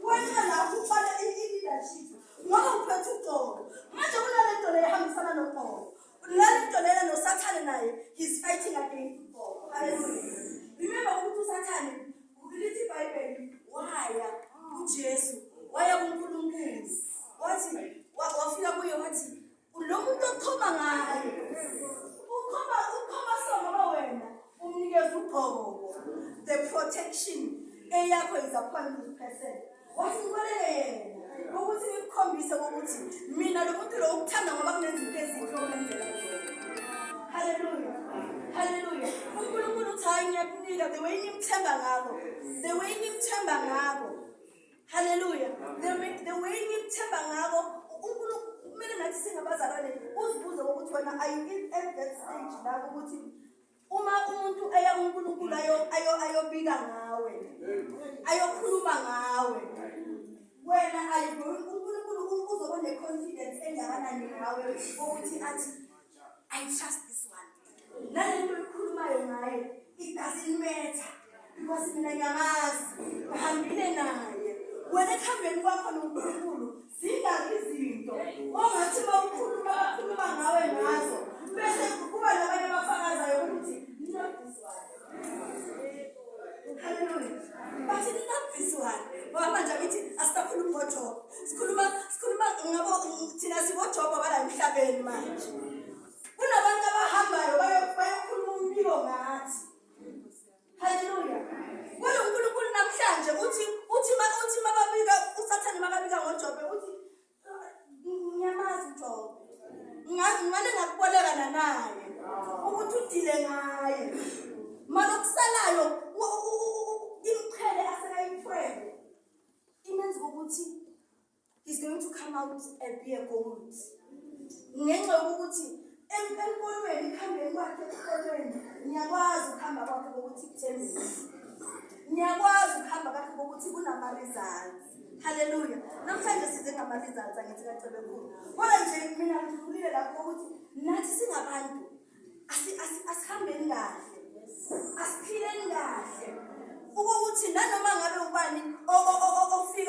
wena lapho uqala i-leadership ngoba uphethe uqobo manje kunalento le ehambisana noqobo nalento lena noSathane naye he's fighting against uqobo. Hallelujah. Remember ukuthi uSathane ulithi iBhayibheli waya uJesu waya kuNkulunkulu wathi wafika kuye wathi lo muntu oqhoma ngayo uqhoma soma wena umnikeza uqobo the protection eyakho is upon this person. Wathi ngibonele yena ukuthi ngikukhombise ukuthi mina lo muntu lo ukuthanda ngoba kunezinto ezinhle okwenzela zona. Hallelujah. Hallelujah. uNkulunkulu uthi hayi ngiyakunika the way ngimthemba ngakho. The way ngimthemba ngakho. Hallelujah. The way ngimthemba ngakho uNkulunkulu kumele nathi singabazalwane uzibuze ukuthi wena are you at that stage la ukuthi uma umuntu aya kuNkulunkulu ayobika ngawe ayokhuluma ngawe wena uNkulunkulu uzoba neconfidence engakanani ngawe ukuthi athi I trust this one. Nalento ekhulumayo ngaye it doesn't matter because mina ngiyamazi ngihambile naye. Wena ekhambeni kwakho noNkulunkulu zingaki izinto ongathi bakhuluma ngawe ngazo bese kuba nabanye abafakazayo ukuthi not this one. Hallelujah. But not this one. Ngoba manje akithi asisakhuluma ngoJob. Sikhuluma ngabo thina siboJob abala emhlabeni manje. Kunabantu abahambayo bayokhuluma umbiko ngathi. Hallelujah. Wena uNkulunkulu namhlanje uthi mababika uSathane makabika ngoJob uthi ngiyamazi uJob. Ngane ngakubolekana naye ukuthi udile ngaye. Malokusalayo imqhele asekayiphele. Imenza ukuthi he's going to come out and be a gold. Ngenxa yokuthi emkolweni ikhambeni kwakhe emkolweni ngiyakwazi ukuhamba kwakhe ukuthi kuthembeke. Ngiyakwazi ukuhamba kwakhe ukuthi kunama results. Hallelujah. Namhlanje size ngama results angithi kacebe kulo. Kodwa nje mina ngidlulile lapho ukuthi nathi singabantu asihambeni kahle. Asiphileni kahle. Ukuthi nanoma ngabe ubani ofika